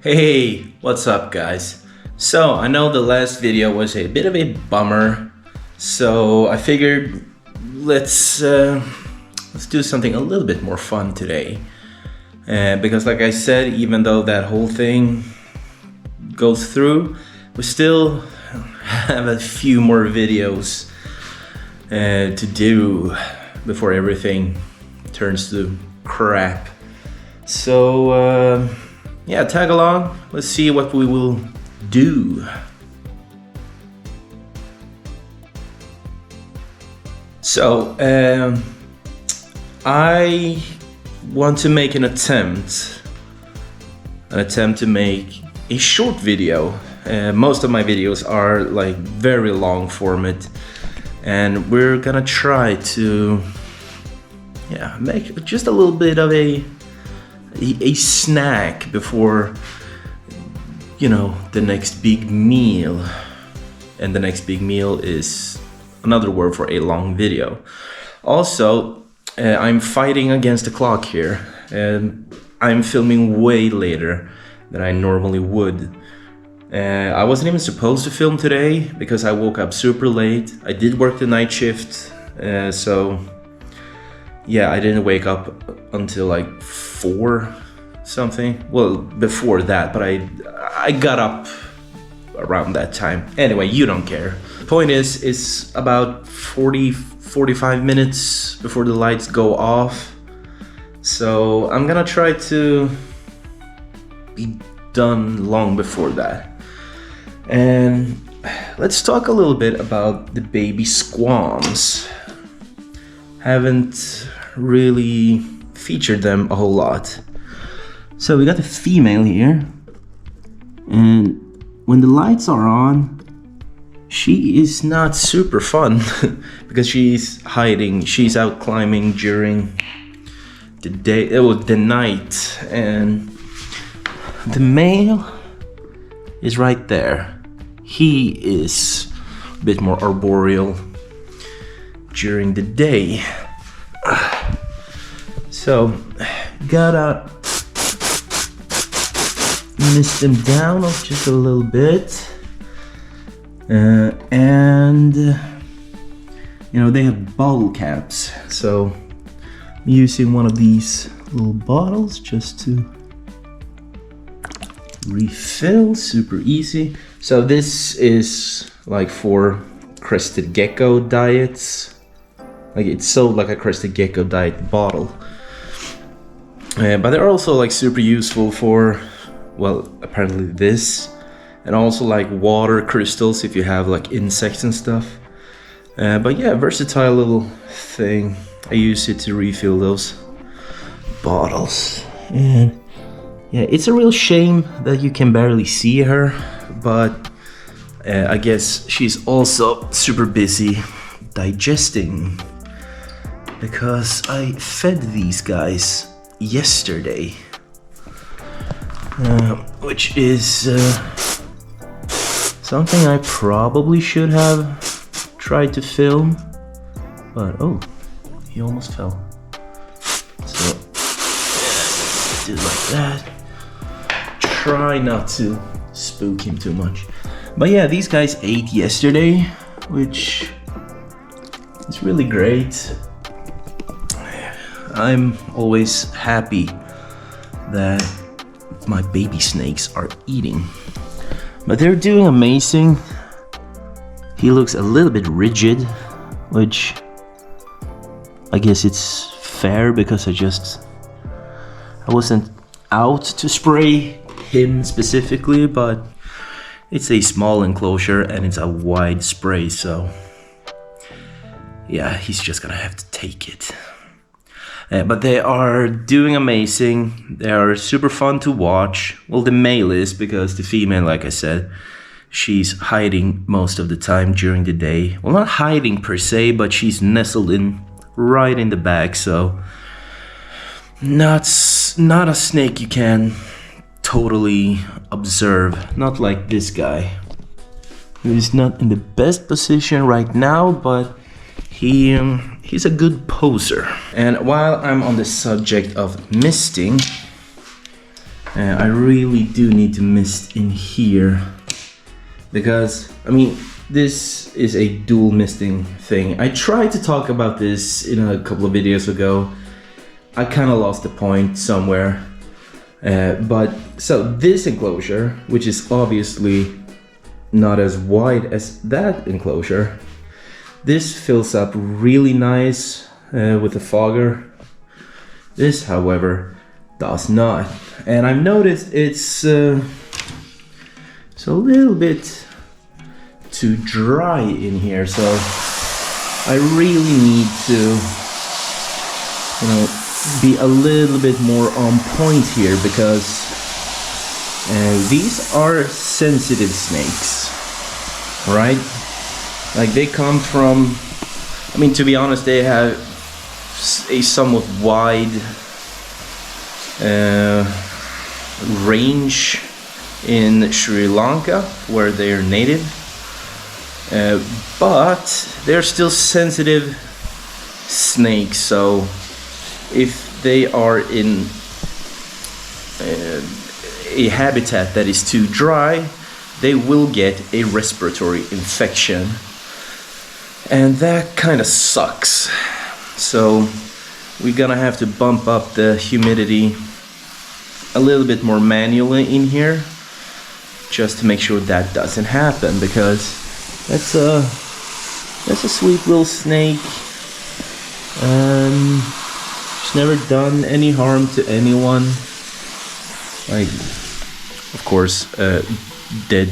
Hey, what's up guys? So I know the last video was a bit of a bummer, so I figured let's do something a little bit more fun today. Because like I said, even though that whole thing goes through, we still have a few more videos to do before everything turns to crap. So yeah, tag along. Let's see what we will do. So I want to make an attempt to make a short video. Most of my videos are like very long format, and we're gonna try to make just a little bit of a snack before, you know, the next big meal. And the next big meal is another word for a long video. Also, I'm fighting against the clock here, and I'm filming way later than I normally would. I wasn't even supposed to film today because I woke up super late. I did work the night shift, so yeah, I didn't wake up until like 4 something. Well, before that, but I got up around that time. Anyway, you don't care. Point is, it's about 45 minutes before the lights go off. So I'm gonna try to be done long before that. And let's talk a little bit about the baby squams. Haven't really featured them a whole lot. So we got the female here, and when the lights are on, she is not super fun because she's hiding. She's out climbing during the day, the night, and the male is right there. He is a bit more arboreal during the day. So gotta mist them down just a little bit, and you know, they have bottle caps, so I'm using one of these little bottles just to refill. Super easy. So this is like for crested gecko diets. Like, it's sold like a crested gecko diet bottle. But they're also like super useful for, well, apparently this, and also like water crystals if you have like insects and stuff. But yeah, versatile little thing. I use it to refill those bottles. And yeah, it's a real shame that you can barely see her, but I guess she's also super busy digesting, because I fed these guys yesterday, which is something I probably should have tried to film, but oh, he almost fell. So do it like that. Try not to spook him too much. But yeah, these guys ate yesterday, which is really great. I'm always happy that my baby snakes are eating. But they're doing amazing. He looks a little bit rigid, which I guess it's fair because I wasn't out to spray him specifically, but it's a small enclosure and it's a wide spray, so yeah, he's just gonna have to take it. But they are doing amazing. They are super fun to watch. Well, the male is, because the female, like I said, she's hiding most of the time during the day. Well, not hiding per se, but she's nestled in right in the back, so not a snake you can totally observe. Not like this guy, who is not in the best position right now, but he's a good poser. And while I'm on the subject of misting, I really do need to mist in here because, I mean, this is a dual misting thing. I tried to talk about this in a couple of videos ago. I kind of lost the point somewhere. But so this enclosure, which is obviously not as wide as that enclosure, this fills up really nice with the fogger. This, however, does not. And I've noticed it's a little bit too dry in here, so I really need to, you know, be a little bit more on point here, because these are sensitive snakes, right? Like, they come from, I mean, to be honest, they have a somewhat wide range in Sri Lanka, where they're native, but they're still sensitive snakes. So if they are in a habitat that is too dry, they will get a respiratory infection, and that kind of sucks. So we're gonna have to bump up the humidity a little bit more manually in here, just to make sure that doesn't happen, because that's a sweet little snake. It's never done any harm to anyone. Like, of course, dead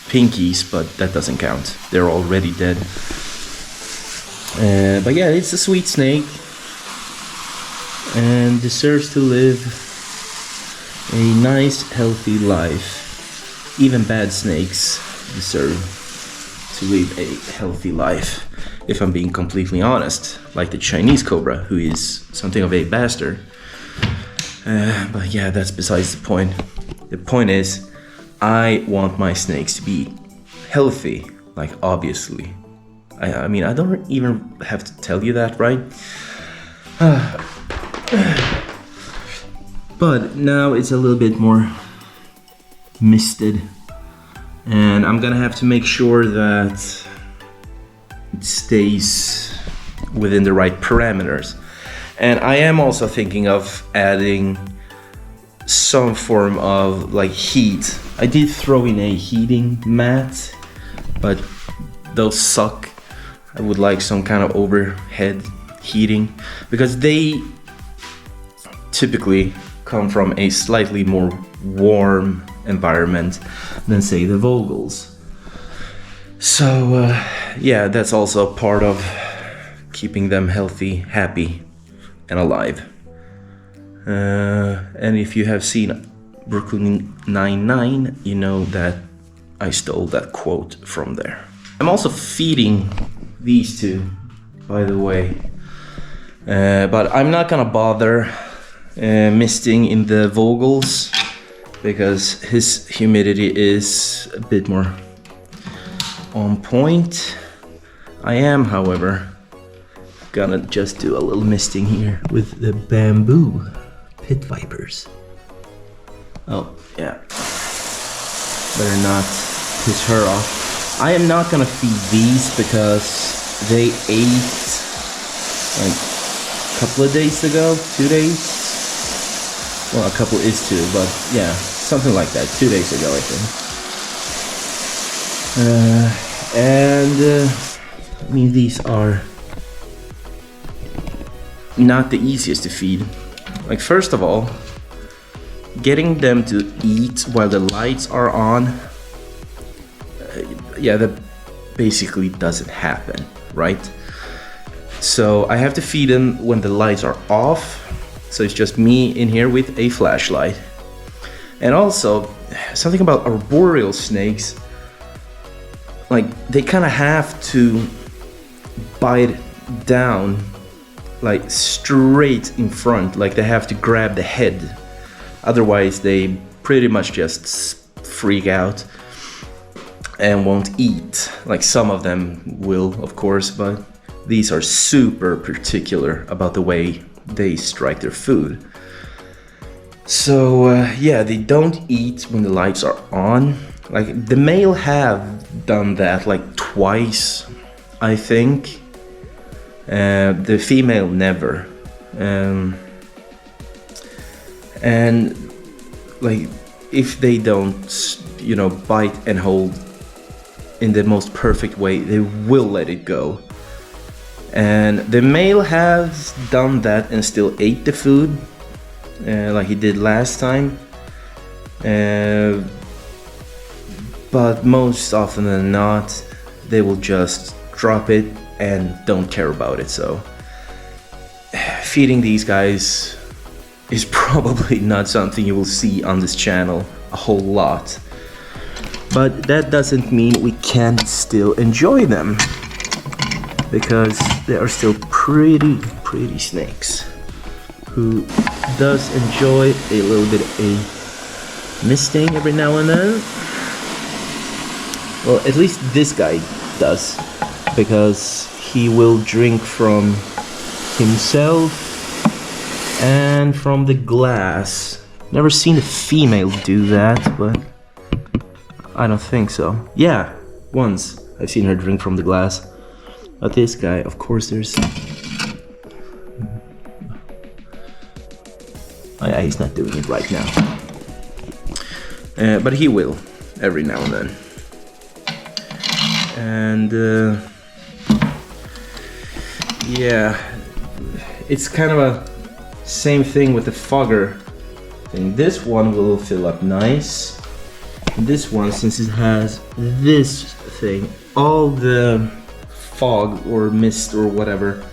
pinkies, but that doesn't count. They're already dead. But yeah, it's a sweet snake and deserves to live a nice, healthy life. Even bad snakes deserve to live a healthy life, if I'm being completely honest, like the Chinese cobra, who is something of a bastard. But yeah, that's besides the point. The point is, I want my snakes to be healthy, like, obviously. I mean, I don't even have to tell you that, right? But now it's a little bit more misted, and I'm gonna have to make sure that it stays within the right parameters. And I am also thinking of adding some form of, like, heat. I did throw in a heating mat, but those suck. I would like some kind of overhead heating, because they typically come from a slightly more warm environment than, say, the Vogels. So yeah, that's also part of keeping them healthy, happy, and alive. And if you have seen Brooklyn Nine-Nine, you know that I stole that quote from there. I'm also feeding these two, by the way, but I'm not gonna bother misting in the Vogels, because his humidity is a bit more on point. I am, however, gonna just do a little misting here with the bamboo pit vipers. Oh yeah, better not piss her off. I am not gonna feed these because they ate like a couple of days ago, 2 days. Well, a couple is 2, but yeah, something like that, 2 days ago, I think. I mean, these are not the easiest to feed. Like, first of all, getting them to eat while the lights are on, yeah, that basically doesn't happen, right? So I have to feed them when the lights are off. So it's just me in here with a flashlight. And also, something about arboreal snakes, like, they kind of have to bite down, like, straight in front. Like, they have to grab the head. Otherwise, they pretty much just freak out and won't eat. Like, some of them will, of course, but these are super particular about the way they strike their food. So yeah, they don't eat when the lights are on. Like the male have done that like twice, I think. The female never. And like if they don't, you know, bite and hold in the most perfect way, they will let it go. And the male has done that and still ate the food, like he did last time. But most often than not, they will just drop it and don't care about it. So feeding these guys is probably not something you will see on this channel a whole lot. But that doesn't mean we can't still enjoy them, because they are still pretty snakes who does enjoy a little bit of a misting every now and then. Well, at least this guy does, because he will drink from himself and from the glass. Never seen a female do that, but I don't think so. Yeah, once I've seen her drink from the glass. But this guy, of course, there's... Oh yeah, he's not doing it right now. But he will, every now and then. And yeah, it's kind of a same thing with the fogger thing. This one will fill up nice. This one, since it has this thing, all the fog or mist or whatever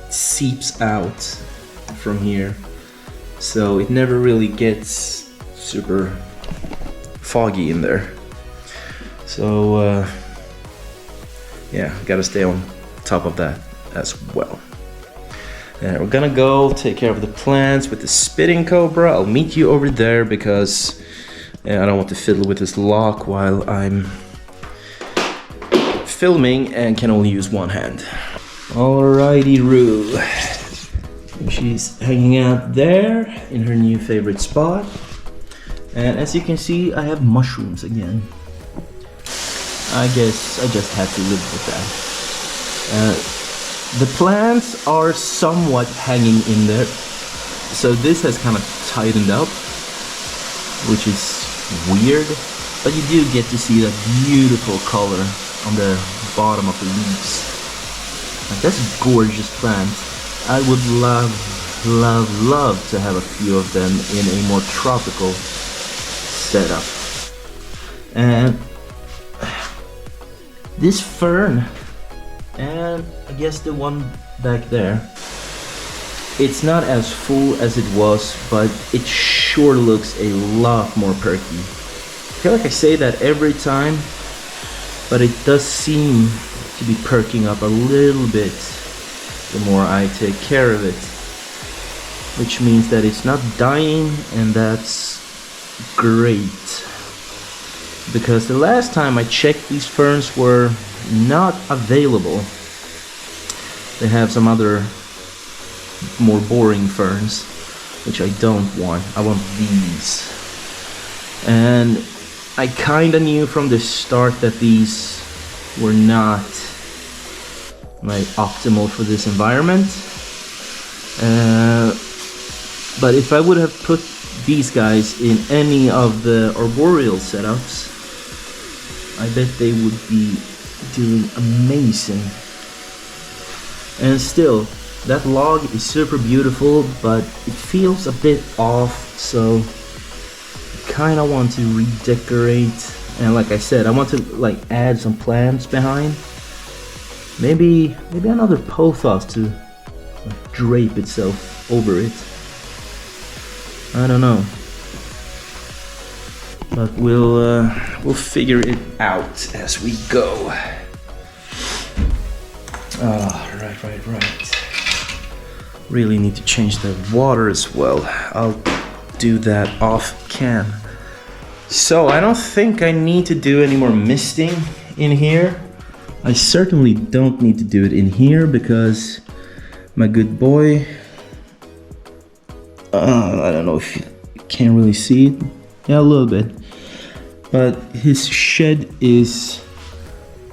seeps out from here, so it never really gets super foggy in there. So yeah, gotta stay on top of that as well. And we're gonna go take care of the plants with the spitting cobra. I'll meet you over there, because I don't want to fiddle with this lock while I'm filming and can only use one hand. Alrighty, Rue. She's hanging out there in her new favorite spot. And as you can see, I have mushrooms again. I guess I just had to live with that. The plants are somewhat hanging in there, so this has kind of tightened up, which is weird, but you do get to see that beautiful color on the bottom of the leaves. Like, that's a gorgeous plant. I would love to have a few of them in a more tropical setup. And this fern, and I guess the one back there, it's not as full as it was, but it sure looks a lot more perky. I feel like I say that every time, but it does seem to be perking up a little bit the more I take care of it, which means that it's not dying, and that's great. Because the last time I checked, these ferns were not available. They have some other more boring ferns, which I don't want. I want these. And I kinda knew from the start that these were not like optimal for this environment. But if I would have put these guys in any of the arboreal setups, I bet they would be doing amazing. And still, that log is super beautiful, but it feels a bit off, so I kind of want to redecorate. And like I said, I want to like add some plants behind. Maybe another pothos to drape itself over it. I don't know. But we'll figure it out as we go. Right. Really need to change the water as well. I'll do that off cam. So I don't think I need to do any more misting in here. I certainly don't need to do it in here, because my good boy, I don't know if you can't really see it. Yeah, a little bit. But his shed is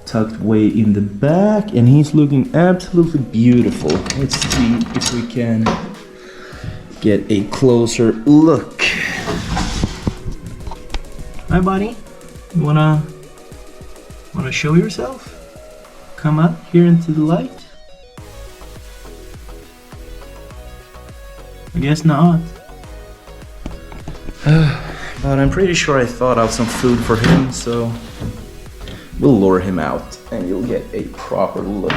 tucked way in the back and he's looking absolutely beautiful. Let's see if we can get a closer look. Hi buddy, you wanna show yourself? Come out here into the light? I guess not. But I'm pretty sure I thought out some food for him, so we'll lure him out and you'll get a proper look.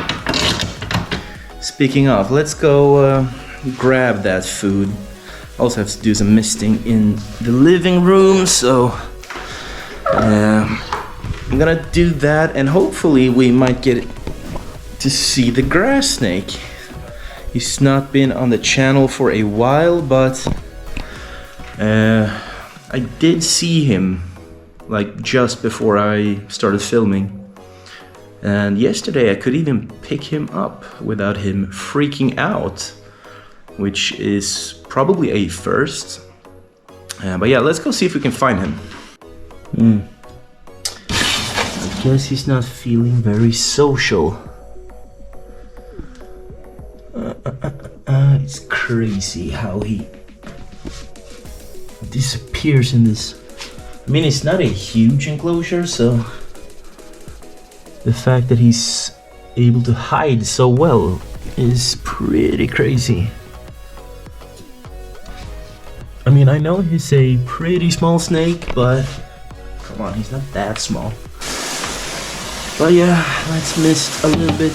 Speaking of, let's go grab that food. Also have to do some misting in the living room, so I'm gonna do that and hopefully we might get to see the grass snake. He's not been on the channel for a while, but I did see him like just before I started filming. And yesterday I could even pick him up without him freaking out, which is probably a first. But yeah, let's go see if we can find him. I guess he's not feeling very social. It's crazy how he disappears in this. I mean, it's not a huge enclosure, so the fact that he's able to hide so well is pretty crazy. I mean, I know he's a pretty small snake, but come on, he's not that small. But yeah, let's mist a little bit.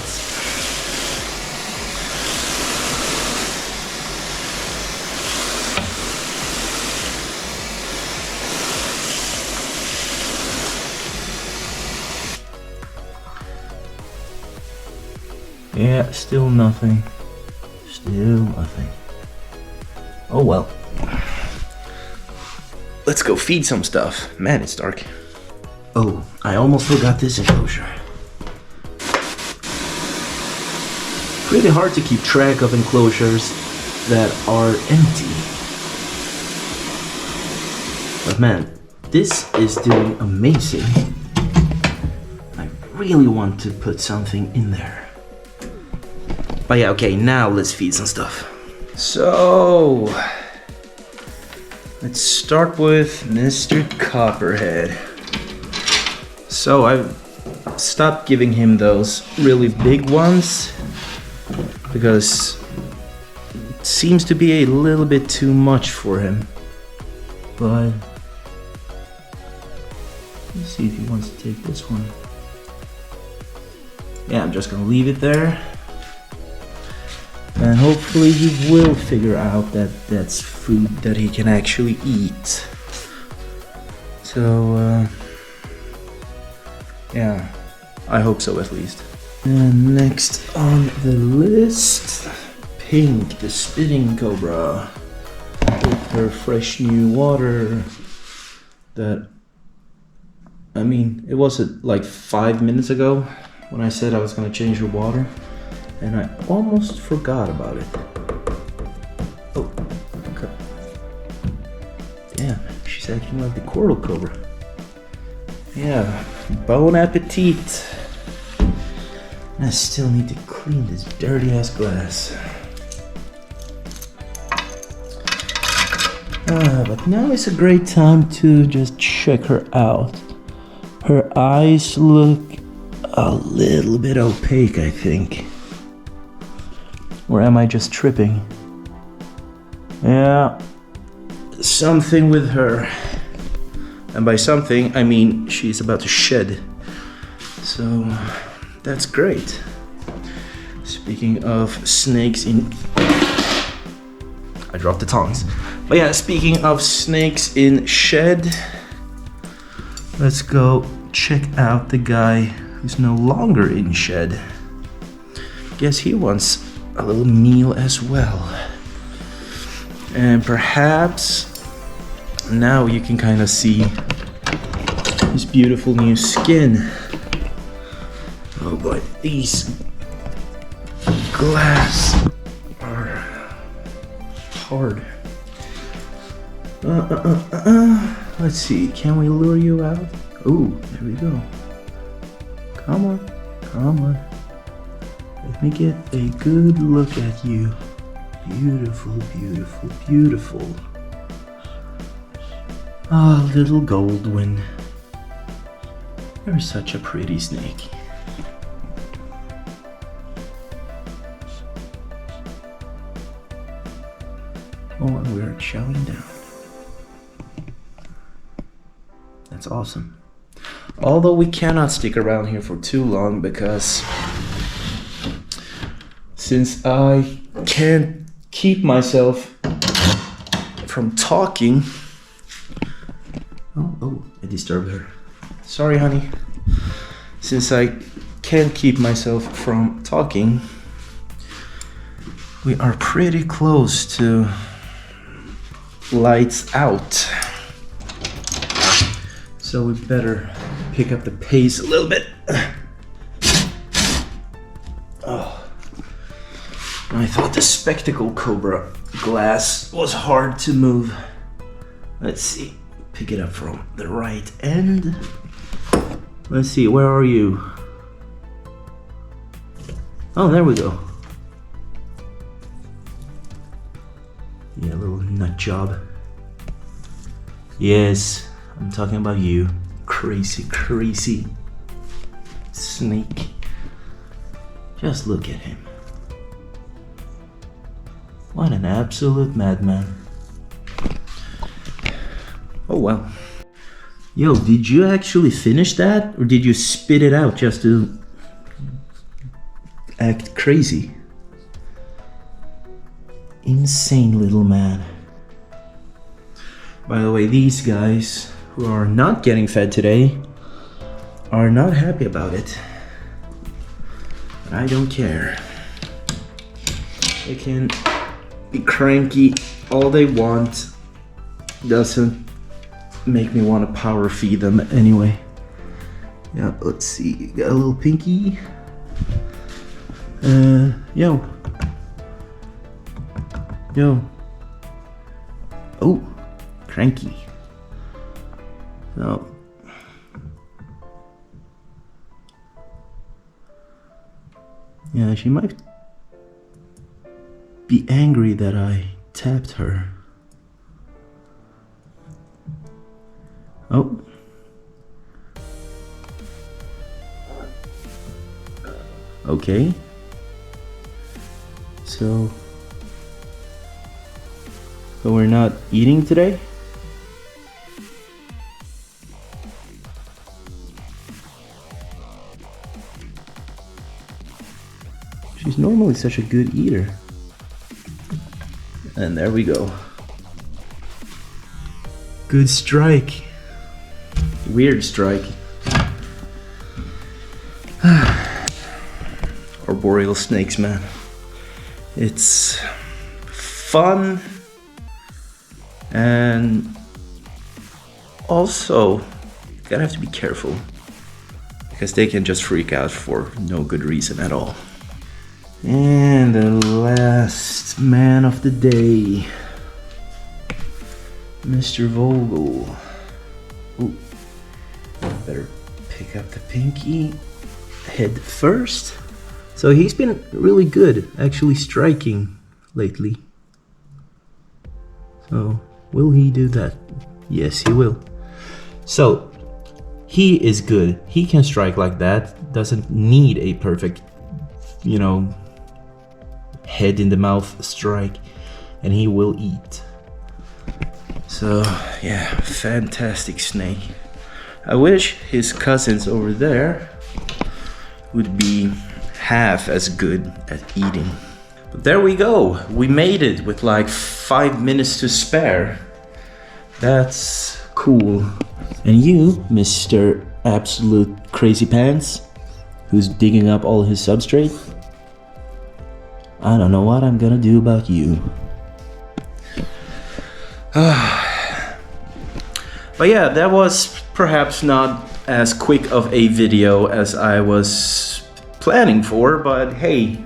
Yeah, still nothing. Still nothing. Oh well. Let's go feed some stuff. Man, it's dark. Oh, I almost forgot this enclosure. Pretty hard to keep track of enclosures that are empty. But man, this is doing amazing. I really want to put something in there. But yeah, okay, now let's feed some stuff. So, let's start with Mr. Copperhead. So I've stopped giving him those really big ones because it seems to be a little bit too much for him. But let's see if he wants to take this one. Yeah, I'm just gonna leave it there. And hopefully he will figure out that that's food that he can actually eat. So, yeah, I hope so at least. And next on the list, Pink, the spitting cobra. With her fresh new water that, I mean, it was like 5 minutes ago when I said I was gonna change her water. And I almost forgot about it. Oh, okay. Damn, she's acting like the coral cobra. Yeah, bon appetit. I still need to clean this dirty ass glass. But now is a great time to just check her out. Her eyes look a little bit opaque, I think. Or am I just tripping? Yeah, something with her. And by something, I mean she's about to shed. So, that's great. Speaking of snakes in... I dropped the tongs. But yeah, speaking of snakes in shed, let's go check out the guy who's no longer in shed. Guess he wants a little meal as well. And perhaps now you can kind of see his beautiful new skin. Oh boy, these glass are hard. Let's see, can we lure you out? Oh, there we go. Come on, come on. Let me get a good look at you. Beautiful, beautiful, beautiful. Ah, little Goldwyn. You're such a pretty snake. Oh, and we're showing down. That's awesome. Although we cannot stick around here for too long because since I can't keep myself from talking. Oh, I disturbed her. Sorry, honey. Since I can't keep myself from talking, we are pretty close to lights out. So we better pick up the pace a little bit. Oh, I thought the spectacle cobra glass was hard to move. Let's see, pick it up from the right end. Let's see, where are you? Oh, there we go. Yeah, little nut job. Yes, I'm talking about you. Crazy, crazy snake. Just look at him. What an absolute madman. Oh well. Yo, did you actually finish that? Or did you spit it out just to act crazy? Insane little man. By the way, these guys who are not getting fed today are not happy about it. But I don't care. They can be cranky all they want. Doesn't make me want to power feed them anyway. Yeah, let's see. Got a little pinky. Yo. Oh, cranky. So. Yeah, she might be angry that I tapped her. Oh. Okay. So we're not eating today? She's normally such a good eater. And there we go. Good strike. Weird strike. Arboreal snakes, man. It's fun and also gotta have to be careful because they can just freak out for no good reason at all. And the last man of the day, Mr. Vogel. Ooh, better pick up the pinky head first. So he's been really good actually striking lately. So will he do that? Yes, he will. So he is good. He can strike like that. Doesn't need a perfect, head in the mouth strike, and he will eat. So yeah, fantastic snake. I wish his cousins over there would be half as good at eating. But there we go. We made it with like 5 minutes to spare. That's cool. And you, Mr. Absolute Crazy Pants, who's digging up all his substrate, I don't know what I'm gonna do about you. But yeah, that was perhaps not as quick of a video as I was planning for, but hey,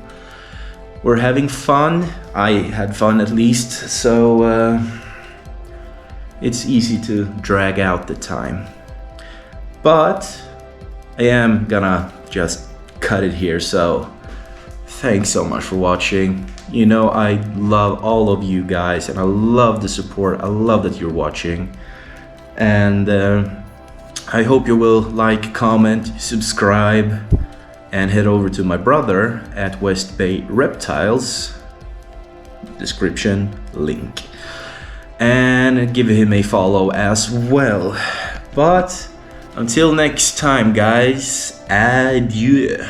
we're having fun. I had fun at least, so it's easy to drag out the time. But I am gonna just cut it here, so thanks so much for watching. You know, I love all of you guys and I love the support. I love that you're watching. And I hope you will like, comment, subscribe, and head over to my brother at West Bay Reptiles, description link, and give him a follow as well. But until next time, guys, adieu.